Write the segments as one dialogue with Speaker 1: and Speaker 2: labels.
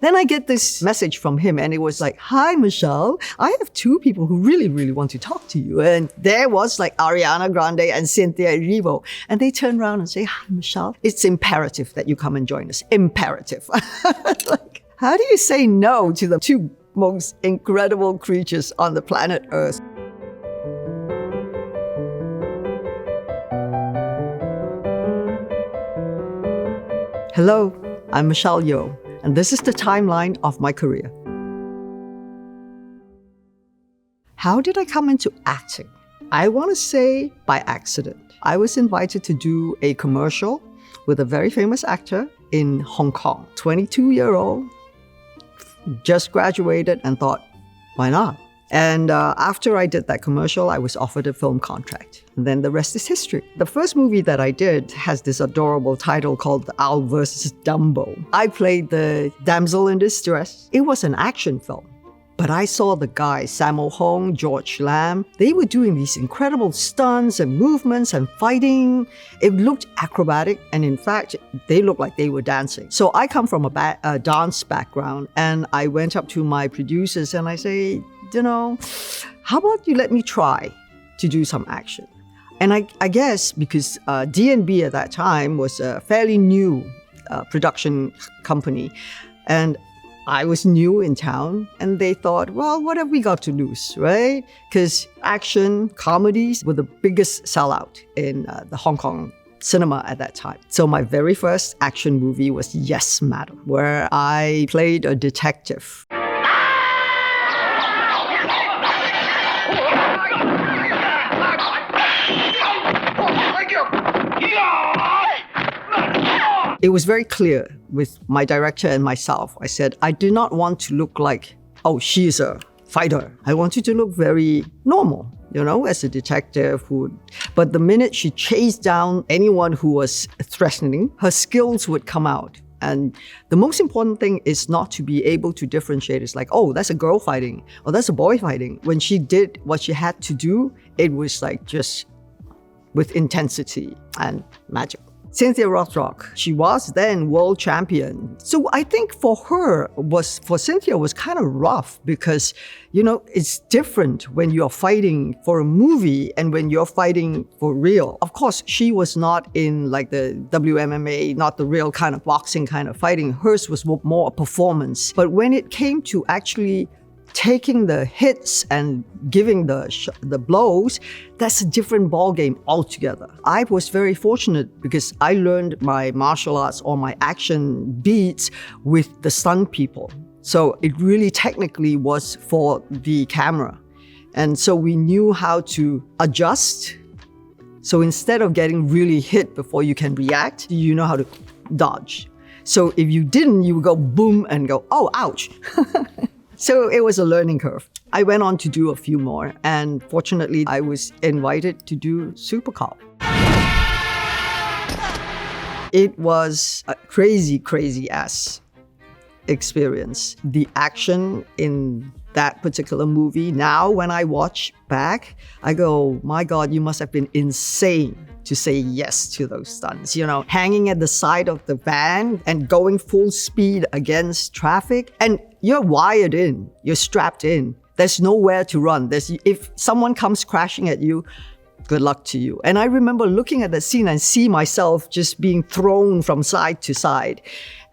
Speaker 1: Then I get this message from him and it was like, "Hi, Michelle. I have two people who really, really want to talk to you." And there was like Ariana Grande and Cynthia Erivo. And they turn around and say, "Hi, Michelle. It's imperative that you come and join us." Imperative. Like, how do you say no to the two most incredible creatures on the planet Earth? Hello, I'm Michelle Yeoh, and this is the timeline of my career. How did I come into acting? I want to say by accident. I was invited to do a commercial with a very famous actor in Hong Kong. 22-year-old, just graduated and thought, why not? And after I did that commercial, I was offered a film contract. And then the rest is history. The first movie that I did has this adorable title called The Owl vs. Dumbo. I played the damsel in distress. It was an action film. But I saw the guys, Sammo Hung, George Lam, they were doing these incredible stunts and movements and fighting. It looked acrobatic, and in fact, they looked like they were dancing. So I come from a dance background, and I went up to my producers and I say, how about you let me try to do some action? And I guess because D&B at that time was a fairly new production company, and I was new in town, and they thought, well, what have we got to lose, right? Because action comedies were the biggest sellout in the Hong Kong cinema at that time. So my very first action movie was Yes, Madam, where I played a detective. It was very clear with my director and myself. I said, I do not want to look like, oh, she's a fighter. I wanted to look very normal, as a detective. But the minute she chased down anyone who was threatening, her skills would come out. And the most important thing is not to be able to differentiate. It's like, oh, that's a girl fighting, or that's a boy fighting. When she did what she had to do, it was like just with intensity and magic. Cynthia Rothrock, she was then world champion. So I think for Cynthia was kind of rough because, it's different when you're fighting for a movie and when you're fighting for real. Of course, she was not in like the WMMA, not the real kind of boxing kind of fighting. Hers was more a performance. But when it came to actually taking the hits and giving the blows, that's a different ballgame altogether. I was very fortunate because I learned my martial arts or my action beats with the stunt people. So it really technically was for the camera. And so we knew how to adjust. So instead of getting really hit before you can react, you know how to dodge. So if you didn't, you would go boom and go, oh, ouch. So it was a learning curve. I went on to do a few more, and fortunately, I was invited to do Supercop. It was a crazy, crazy ass experience. The action in that particular movie, now when I watch back, I go, my God, you must have been insane to say yes to those stunts. Hanging at the side of the van and going full speed against traffic. And you're wired in, you're strapped in. There's nowhere to run. If someone comes crashing at you, good luck to you. And I remember looking at the scene and see myself just being thrown from side to side.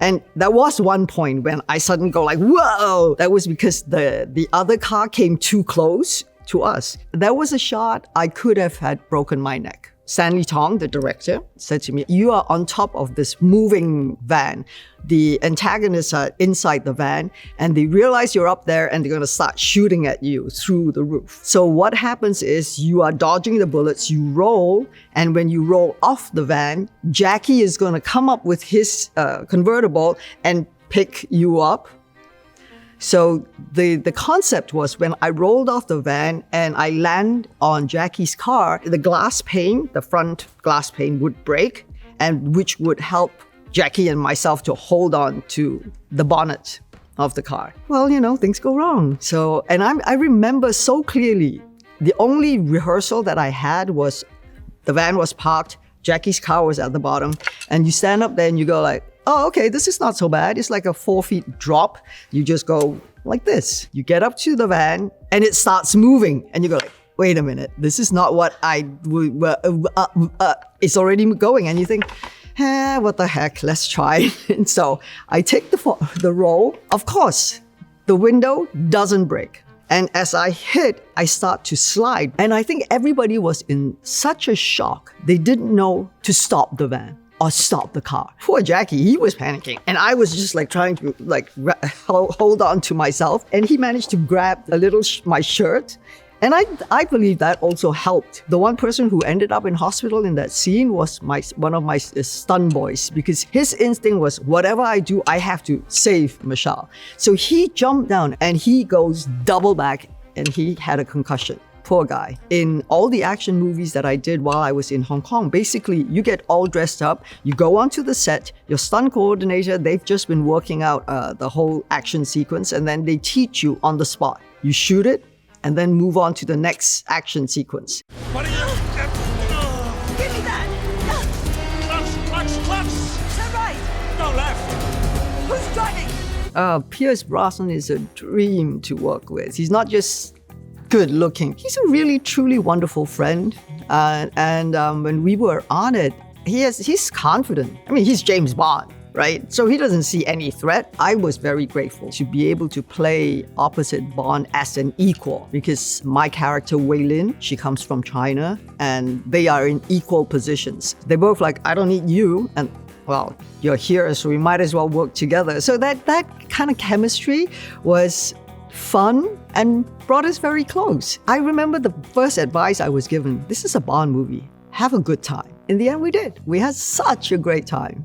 Speaker 1: And there was one point when I suddenly go like, whoa! That was because the other car came too close to us. There was a shot I could have had broken my neck. Stanley Tong, the director, said to me, you are on top of this moving van. The antagonists are inside the van, and they realize you're up there and they're going to start shooting at you through the roof. So what happens is you are dodging the bullets, you roll, and when you roll off the van, Jackie is going to come up with his convertible and pick you up. So the concept was when I rolled off the van and I land on Jackie's car, the glass pane, the front glass pane would break, and which would help Jackie and myself to hold on to the bonnet of the car. Well, things go wrong. So, and I remember so clearly, the only rehearsal that I had was the van was parked, Jackie's car was at the bottom, and you stand up there and you go like, oh, okay, this is not so bad. It's like a 4 feet drop. You just go like this. You get up to the van and it starts moving. And you go like, wait a minute, this is not what it's already going. And you think, what the heck, let's try. And so I take the roll. Of course, the window doesn't break. And as I hit, I start to slide. And I think everybody was in such a shock. They didn't know to stop the van or stop the car. Poor Jackie, he was panicking. And I was just like trying to hold on to myself. And he managed to grab a little my shirt. And I believe that also helped. The one person who ended up in hospital in that scene was one of my stun boys, because his instinct was, whatever I do, I have to save Michelle. So he jumped down and he goes double back and he had a concussion. Poor guy. In all the action movies that I did while I was in Hong Kong, basically you get all dressed up, you go onto the set, your stunt coordinator, they've just been working out the whole action sequence, and then they teach you on the spot. You shoot it, and then move on to the next action sequence.
Speaker 2: What are you?
Speaker 3: Give me that!
Speaker 2: Clutch!
Speaker 3: Turn right!
Speaker 2: No, left!
Speaker 3: Who's driving?
Speaker 1: Pierce Brosnan is a dream to work with. He's not just good looking. He's a really, truly wonderful friend. And when we were on it, he's confident. I mean, he's James Bond, right? So he doesn't see any threat. I was very grateful to be able to play opposite Bond as an equal, because my character Wei Lin, she comes from China, and they are in equal positions. They're both like, I don't need you, and well, you're here, so we might as well work together. So that kind of chemistry was fun and brought us very close. I remember the first advice I was given, this is a Bond movie, have a good time. In the end, we did. We had such a great time.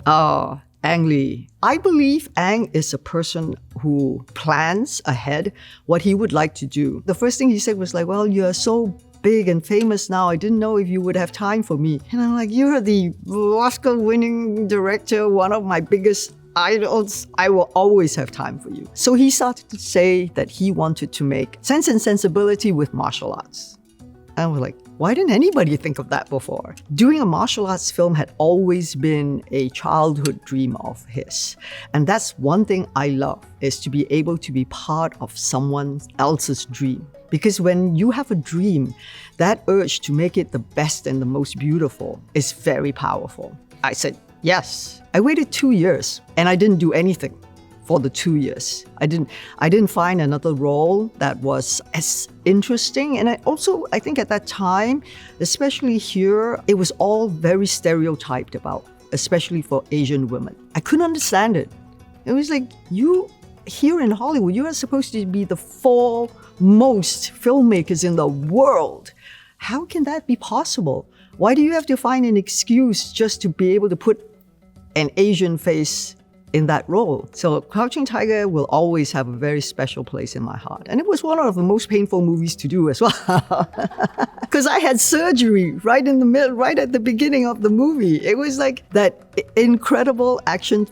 Speaker 1: Oh, Ang Lee. I believe Ang is a person who plans ahead what he would like to do. The first thing he said was like, well, you're so big and famous now, I didn't know if you would have time for me. And I'm like, you're the Oscar-winning director, one of my biggest idols, I will always have time for you. So he started to say that he wanted to make Sense and Sensibility with martial arts. And I was like, why didn't anybody think of that before? Doing a martial arts film had always been a childhood dream of his. And that's one thing I love, is to be able to be part of someone else's dream. Because when you have a dream, that urge to make it the best and the most beautiful is very powerful. I said, yes. I waited 2 years and I didn't do anything for the 2 years. I didn't find another role that was as interesting. And I think at that time, especially here, it was all very stereotyped about, especially for Asian women. I couldn't understand it. It was like, you here in Hollywood, you are supposed to be the foremost filmmakers in the world. How can that be possible? Why do you have to find an excuse just to be able to put an Asian face in that role? So Crouching Tiger will always have a very special place in my heart. And it was one of the most painful movies to do as well. Because I had surgery right in the middle, right at the beginning of the movie. It was like that incredible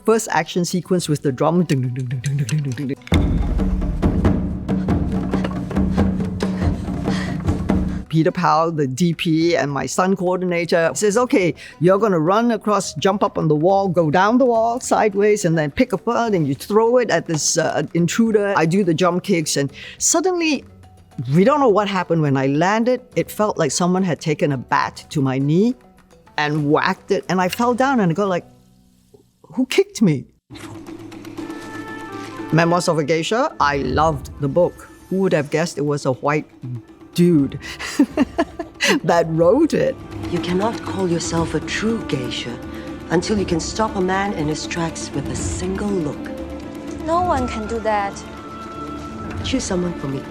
Speaker 1: first action sequence with the drum. Peter Powell, the DP, and my stunt coordinator says, okay, you're going to run across, jump up on the wall, go down the wall sideways, and then pick a bird and you throw it at this intruder. I do the jump kicks, and suddenly, we don't know what happened when I landed. It felt like someone had taken a bat to my knee and whacked it, and I fell down and I go like, who kicked me? Memoirs of a Geisha, I loved the book. Who would have guessed it was a white dude that wrote it?
Speaker 4: You cannot call yourself a true geisha until you can stop a man in his tracks with a single look.
Speaker 5: No one can do that.
Speaker 4: Choose someone for me.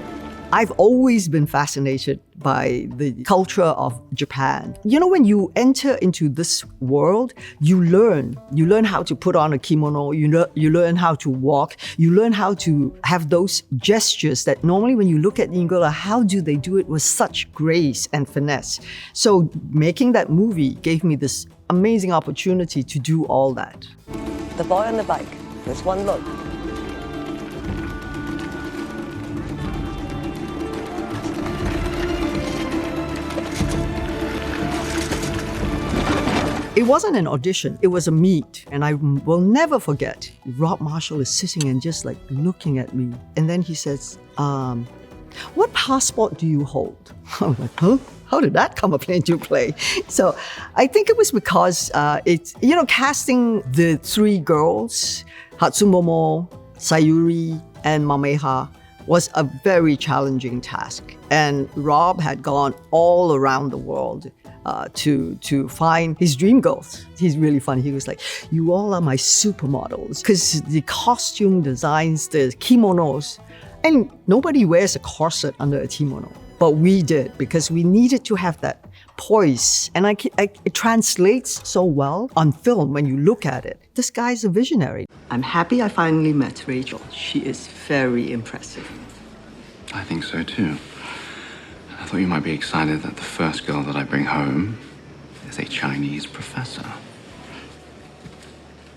Speaker 1: I've always been fascinated by the culture of Japan. You know, when you enter into this world, you learn how to put on a kimono, you learn how to walk, you learn how to have those gestures that normally when you look at it, you go, how do they do it with such grace and finesse? So making that movie gave me this amazing opportunity to do all that.
Speaker 4: The boy on the bike, with one look.
Speaker 1: It wasn't an audition, it was a meet. And I will never forget, Rob Marshall is sitting and just like looking at me. And then he says, what passport do you hold? I'm like, huh? How did that come up into play? So I think it was because it's, casting the three girls, Hatsumomo, Sayuri, and Mameha, was a very challenging task. And Rob had gone all around the world to find his dream girls. He's really funny. He was like, you all are my supermodels. Because the costume designs, the kimonos, and nobody wears a corset under a kimono. But we did, because we needed to have that poise. And it translates so well on film when you look at it. This guy's a visionary.
Speaker 2: I'm happy I finally met Rachel. She is very impressive.
Speaker 6: I think so too. I thought you might be excited that the first girl that I bring home is a Chinese professor.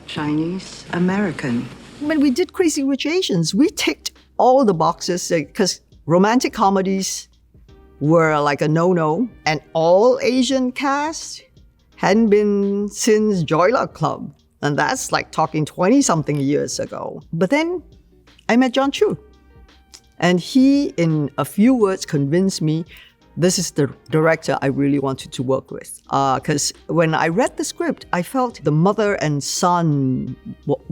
Speaker 2: Chinese American.
Speaker 1: When we did Crazy Rich Asians, we ticked all the boxes because romantic comedies were like a no-no, and all Asian cast hadn't been since Joy Luck Club. And that's like talking 20-something years ago. But then I met John Chu. And he, in a few words, convinced me this is the director I really wanted to work with. Because when I read the script, I felt the mother and son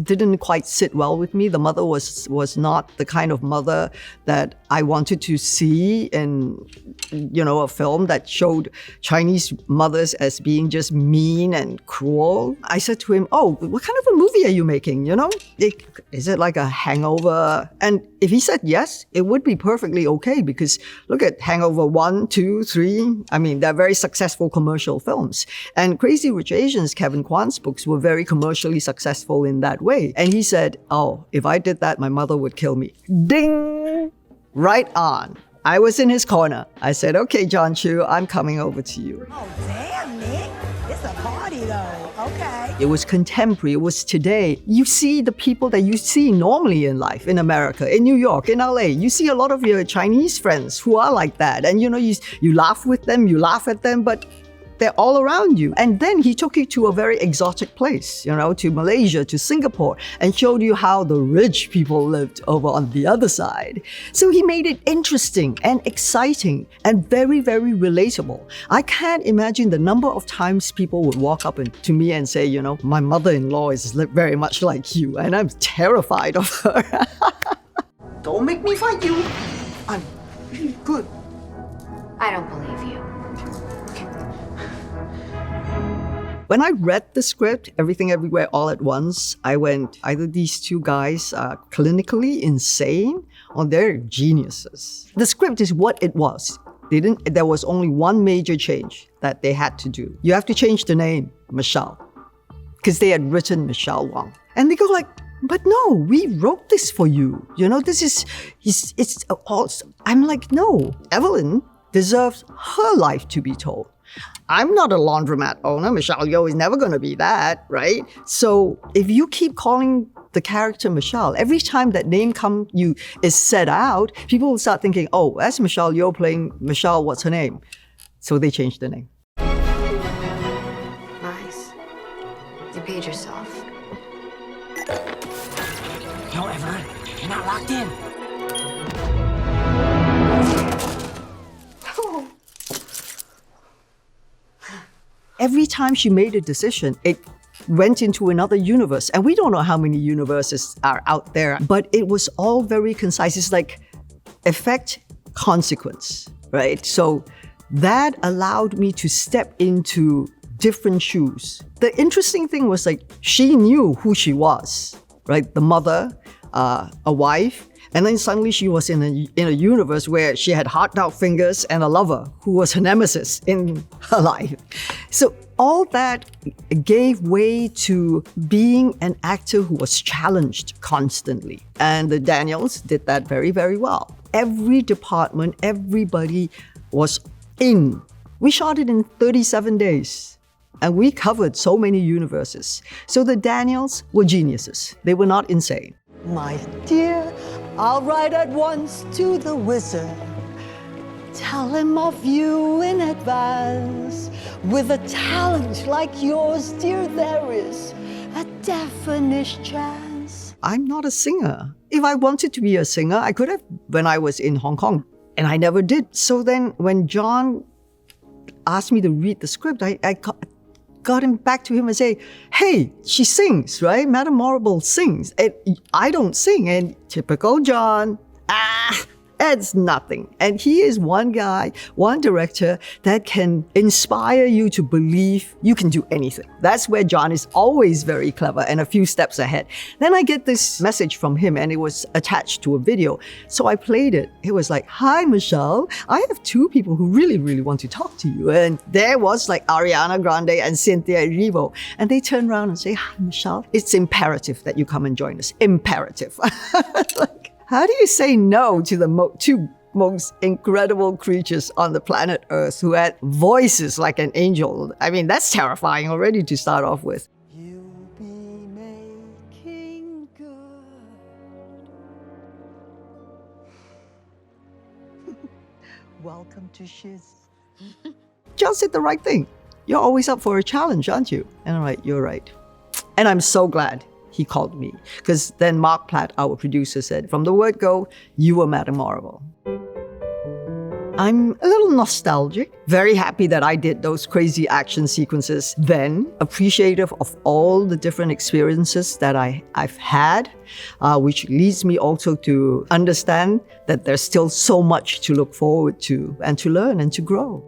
Speaker 1: didn't quite sit well with me. The mother was not the kind of mother that I wanted to see in, a film that showed Chinese mothers as being just mean and cruel. I said to him, oh, what kind of a movie are you making? Is it like a Hangover? And if he said yes, it would be perfectly okay, because look at Hangover 1, 2, 3. I mean, they're very successful commercial films. And Crazy Rich Asians, Kevin Kwan's books, were very commercially successful in that way. And he said, oh, if I did that, my mother would kill me. Ding! Right on. I was in his corner. I said, okay, John Chu, I'm coming over to you.
Speaker 3: Oh, damn, Nick. It's a party, though. Okay.
Speaker 1: It was contemporary. It was today. You see the people that you see normally in life, in America, in New York, in LA. You see a lot of your Chinese friends who are like that. And, you laugh with them, you laugh at them, but they're all around you. And then he took you to a very exotic place, to Malaysia, to Singapore, and showed you how the rich people lived over on the other side. So he made it interesting and exciting and very, very relatable. I can't imagine the number of times people would walk up to me and say, my mother-in-law is very much like you, and I'm terrified of her.
Speaker 2: Don't make me fight you. I'm really good.
Speaker 5: I don't believe you.
Speaker 1: When I read the script, Everything Everywhere All at Once, I went, either these two guys are clinically insane or they're geniuses. The script is what it was. There was only one major change that they had to do. You have to change the name, Michelle, because they had written Michelle Wong. And they go like, but no, we wrote this for you. I'm like, no, Evelyn deserves her life to be told. I'm not a laundromat owner. Michelle Yeoh is never going to be that, right? So if you keep calling the character Michelle, every time that name is said out, people will start thinking, oh, that's Michelle Yeoh playing Michelle, what's her name? So they changed the name.
Speaker 5: Nice. You paid yourself.
Speaker 3: Yo, Evelyn, you're not locked in.
Speaker 1: Every time she made a decision, it went into another universe. And we don't know how many universes are out there, but it was all very concise. It's like effect, consequence, right? So that allowed me to step into different shoes. The interesting thing was like, she knew who she was, right? The mother, a wife, and then suddenly she was in a universe where she had hard out fingers and a lover who was her nemesis in her life. So all that gave way to being an actor who was challenged constantly. And the Daniels did that very, very well. Every department, everybody was in. We shot it in 37 days. And we covered so many universes. So the Daniels were geniuses. They were not insane.
Speaker 3: My dear, I'll ride at once to the wizard.
Speaker 1: tell him of you in advance. With a talent like yours, dear, there is a definite chance. I'm not a singer. If I wanted to be a singer, I could have when I was in Hong Kong, and I never did. So then when John asked me to read the script, I got him back to him and say, hey, she sings, right? Madame Morrible sings. And I don't sing. And typical John, it's nothing. And he is one guy, one director that can inspire you to believe you can do anything. That's where John is always very clever and a few steps ahead. Then I get this message from him and it was attached to a video. So I played it. It was like, hi, Michelle. I have two people who really, really want to talk to you. And there was like Ariana Grande and Cynthia Erivo. And they turn around and say, hi, Michelle. It's imperative that you come and join us. Imperative. Like, how do you say no to the two most incredible creatures on the planet Earth who had voices like an angel? I mean, that's terrifying already to start off with. You'll be making good. Welcome to Shiz. John said the right thing. You're always up for a challenge, aren't you? And I'm like, you're right. And I'm so glad he called me, because then Mark Platt, our producer, said, from the word go, you were Madame Morrible. I'm a little nostalgic, very happy that I did those crazy action sequences then, appreciative of all the different experiences that I've had, which leads me also to understand that there's still so much to look forward to and to learn and to grow.